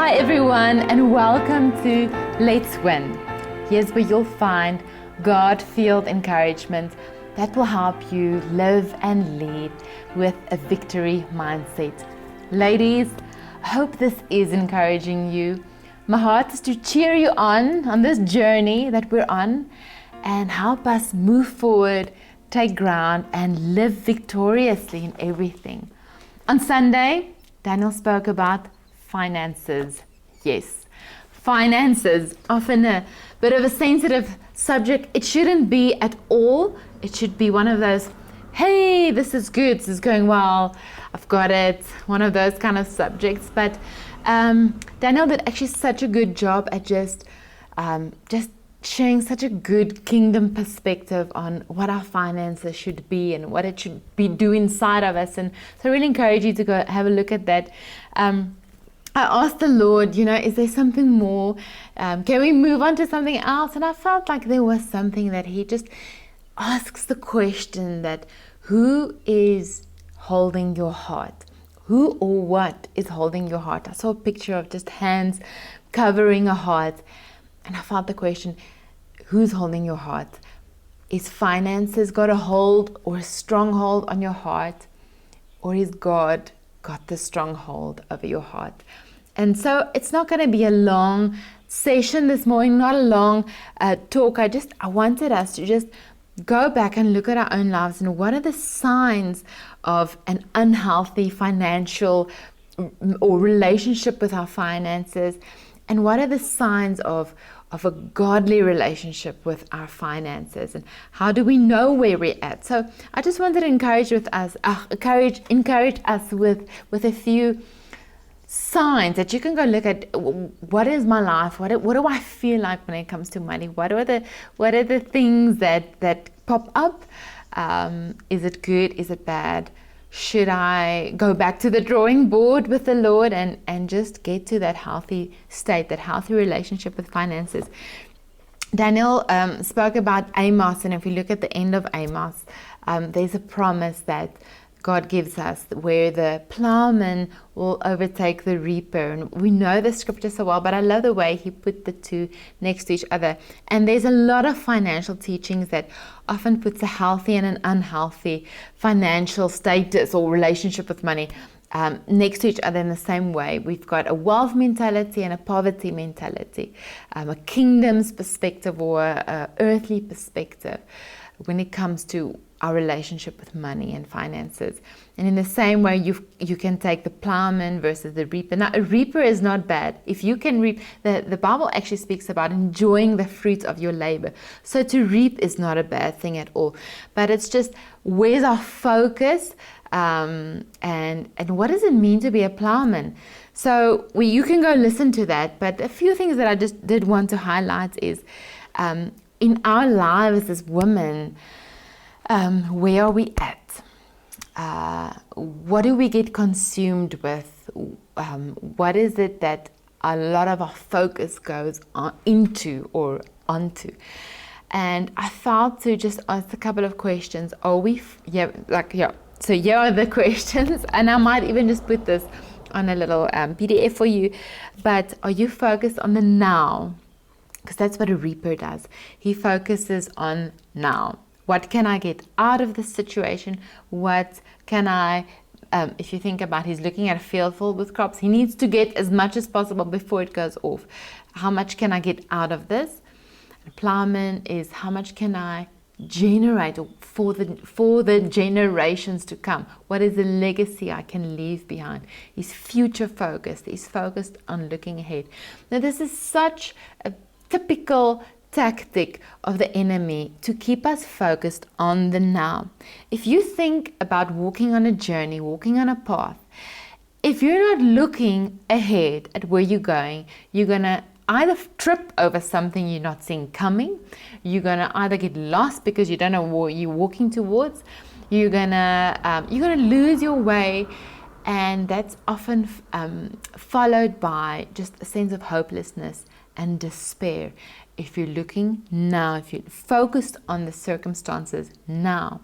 Hi everyone, and welcome to Let's Win. Here's where you'll find God-filled encouragement that will help you live and lead with a victory mindset. Ladies, I hope this is encouraging you. My heart is to cheer you on this journey that we're on and help us move forward, take ground, and live victoriously in everything. On Sunday, Daniel spoke about finances. Yes, finances, often a bit of a sensitive subject. It shouldn't be at all. It should be one of those, hey, this is good, this is going well, I've got it, one of those kind of subjects. But Daniel did actually such a good job at just sharing such a good kingdom perspective on what our finances should be and what it should be do inside of us. And so I really encourage you to go have a look at that. I asked the Lord, is there something more? Can we move on to something else? And I felt like there was something that he just asks the question that who is holding your heart? Who or what is holding your heart? I saw a picture of just hands covering a heart. And I felt the question, who's holding your heart? Is finances got a hold or a stronghold on your heart? Or is God got the stronghold over your heart? And so it's not going to be a long session this morning, not a long talk. I wanted us to just go back and look at our own lives and what are the signs of an unhealthy financial or relationship with our finances, and what are the signs of a godly relationship with our finances, and how do we know where we're at? So I just wanted to encourage us with a few signs that you can go look at. What is my life? What do I feel like when it comes to money? What are the things that pop up? Is it good? Is it bad? Should I go back to the drawing board with the Lord and just get to that healthy state, that healthy relationship with finances? Daniel spoke about Amos, and if we look at the end of Amos, there's a promise that God gives us where the plowman will overtake the reaper. And we know the scripture so well, but I love the way he put the two next to each other. And there's a lot of financial teachings that often puts a healthy and an unhealthy financial status or relationship with money next to each other in the same way. We've got a wealth mentality and a poverty mentality, a kingdom's perspective or a earthly perspective when it comes to our relationship with money and finances. And in the same way, you can take the plowman versus the reaper. Now, a reaper is not bad. If you can reap, the Bible actually speaks about enjoying the fruit of your labor. So to reap is not a bad thing at all. But it's just, where's our focus? And what does it mean to be a plowman? So you can go listen to that. But a few things that I just did want to highlight is, in our lives as women, where are we at? What do we get consumed with? What is it that a lot of our focus goes into or onto? And I felt to just ask a couple of questions. So here are the questions, and I might even just put this on a little PDF for you. But are you focused on the now? Because that's what a reaper does. He focuses on now. What can I get out of this situation? What can I, if you think about, he's looking at a field filled with crops. He needs to get as much as possible before it goes off. How much can I get out of this? The plowman is, how much can I generate for the generations to come? What is the legacy I can leave behind? He's future focused. He's focused on looking ahead. Now, this is such a typical tactic of the enemy to keep us focused on the now. If you think about walking on a journey, walking on a path, if you're not looking ahead at where you're going, you're going to either trip over something you're not seeing coming, you're going to either get lost because you don't know what you're walking towards, you're going to lose your way, and that's often followed by just a sense of hopelessness and despair. If you're looking now, if you're focused on the circumstances now,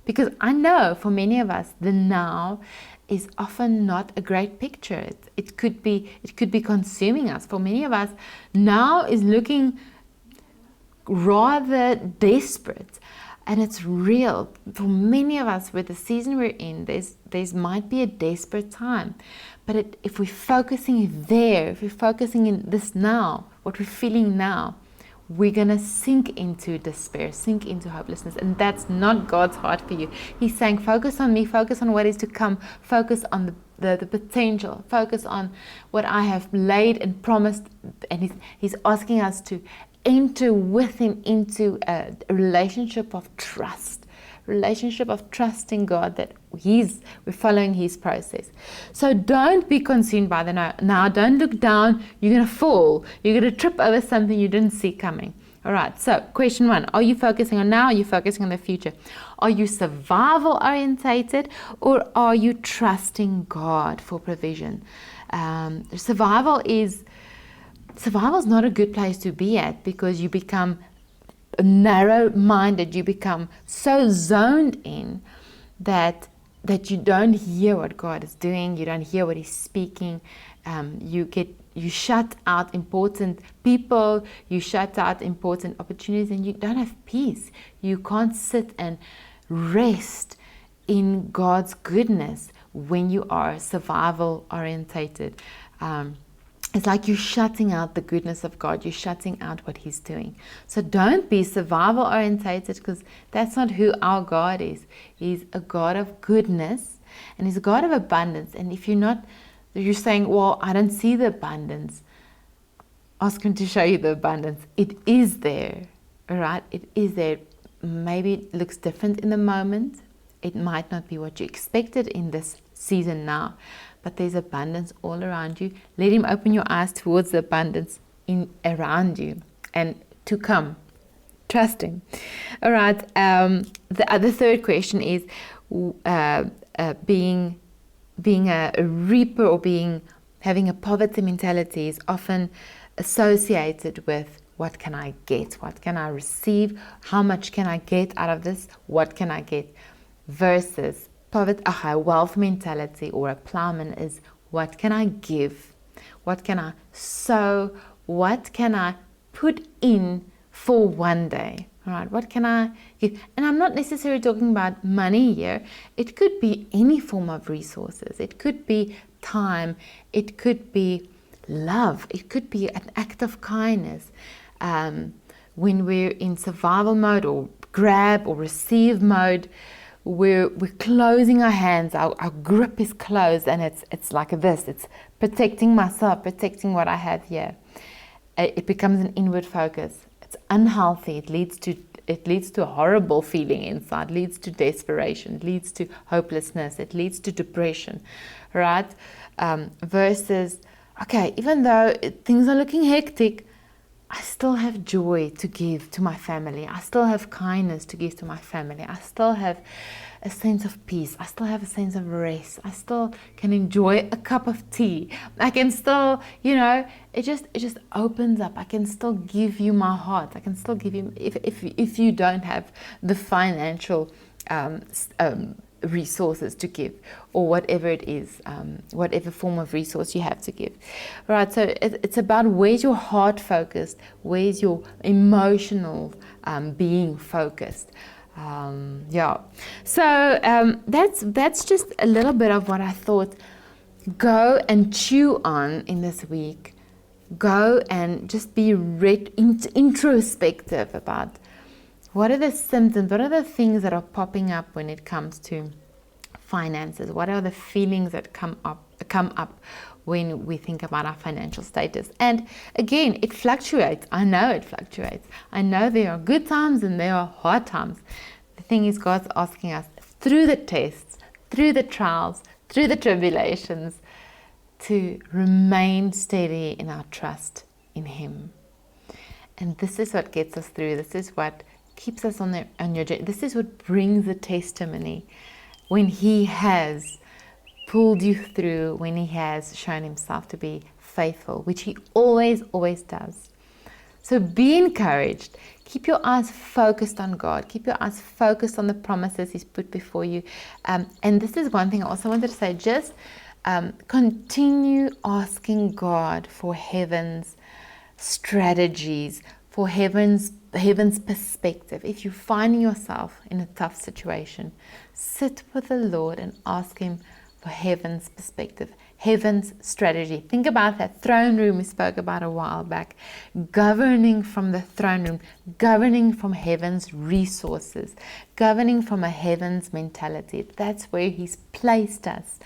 Because I know for many of us, the now is often not a great picture. It could be consuming us. For many of us, now is looking rather desperate. And it's real. For many of us, with the season we're in, there's might be a desperate time. But if we're focusing there, if we're focusing in this now, what we're feeling now, we're going to sink into despair, sink into hopelessness. And that's not God's heart for you. He's saying, focus on me, focus on what is to come, focus on the potential, focus on what I have laid and promised. And he's asking us to enter with him into a relationship of trust, in God, that we're following his process. So don't be consumed by the now. Don't look down. You're going to fall. You're going to trip over something you didn't see coming. All right. So question 1, are you focusing on now? Are you focusing on the future? Are you survival orientated, or are you trusting God for provision? Survival is not a good place to be at, because you become narrow-minded, you become so zoned in that you don't hear what God is doing, you don't hear what he's speaking. You shut out important people, you shut out important opportunities, and you don't have peace. You can't sit and rest in God's goodness when you are survival orientated. It's like you're shutting out the goodness of God. You're shutting out what he's doing. So don't be survival orientated, because that's not who our God is. He's a God of goodness, and he's a God of abundance. And if you're saying, well, I don't see the abundance, ask him to show you the abundance. It is there, all right? It is there. Maybe it looks different in the moment. It might not be what you expected in this season now, but there's abundance all around you. Let him open your eyes towards the abundance around you and to come. Trust him. All right. The third question is being a reaper, or having a poverty mentality is often associated with, what can I get? What can I receive? How much can I get out of this? What can I get? Versus wealth mentality, or a plowman, is, what can I give? What can I sow? What can I put in for one day? All right, what can I give? And I'm not necessarily talking about money here. It could be any form of resources. It could be time. It could be love. It could be an act of kindness. When we're in survival mode, or grab or receive mode, we're closing our hands, our grip is closed, and it's like this. It's protecting myself, protecting what I have here. It becomes an inward focus. It's unhealthy. It leads to a horrible feeling inside, leads to desperation, leads to hopelessness, it leads to depression, right? Versus, okay, even though things are looking hectic, I still have joy to give to my family. I still have kindness to give to my family. I still have a sense of peace. I still have a sense of rest. I still can enjoy a cup of tea. I can still, it just opens up. I can still give you my heart. I can still give you, if you don't have the financial resources to give, or whatever it is, whatever form of resource you have to give. Right, so it's about, where's your heart focused, where's your emotional being focused. So that's just a little bit of what I thought. Go and chew on in this week. Go and just be introspective about, what are the symptoms? What are the things that are popping up when it comes to finances? What are the feelings that come up when we think about our financial status? And again, it fluctuates. I know it fluctuates. I know there are good times and there are hard times. The thing is, God's asking us, through the tests, through the trials, through the tribulations, to remain steady in our trust in Him. And this is what gets us through. This is what keeps us on your journey. This is what brings the testimony, when He has pulled you through, when He has shown Himself to be faithful, which He always does. So be encouraged. Keep your eyes focused on God. Keep your eyes focused on the promises He's put before you. And this is one thing I also wanted to say. Just continue asking God for heaven's strategies, for heaven's perspective. If you're finding yourself in a tough situation, sit with the Lord and ask Him for heaven's perspective, heaven's strategy. Think about that throne room we spoke about a while back, governing from the throne room, governing from heaven's resources, governing from a heaven's mentality. That's where He's placed us.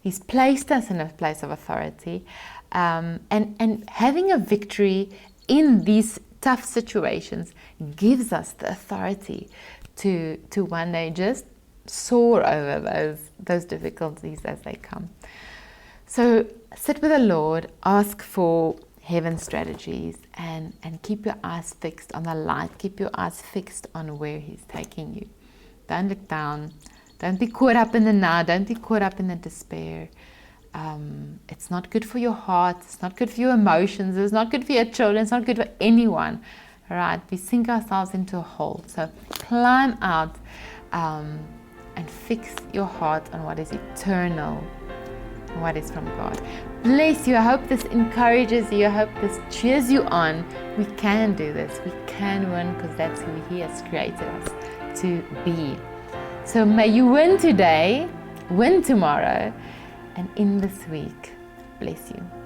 He's placed us in a place of authority, and having a victory in these tough situations gives us the authority to one day just soar over those difficulties as they come. So sit with the Lord, ask for heaven's strategies, and keep your eyes fixed on the light. Keep your eyes fixed on where He's taking you. Don't look down. Don't be caught up in the now. Don't be caught up in the despair. It's not good for your heart. It's not good for your emotions. It's not good for your children. It's not good for anyone. All right? We sink ourselves into a hole. So climb out and fix your heart on what is eternal, what is from God. Bless you. I hope this encourages you. I hope this cheers you on. We can do this. We can win, because that's who He has created us to be. So may you win today, win tomorrow, and in this week. Bless you.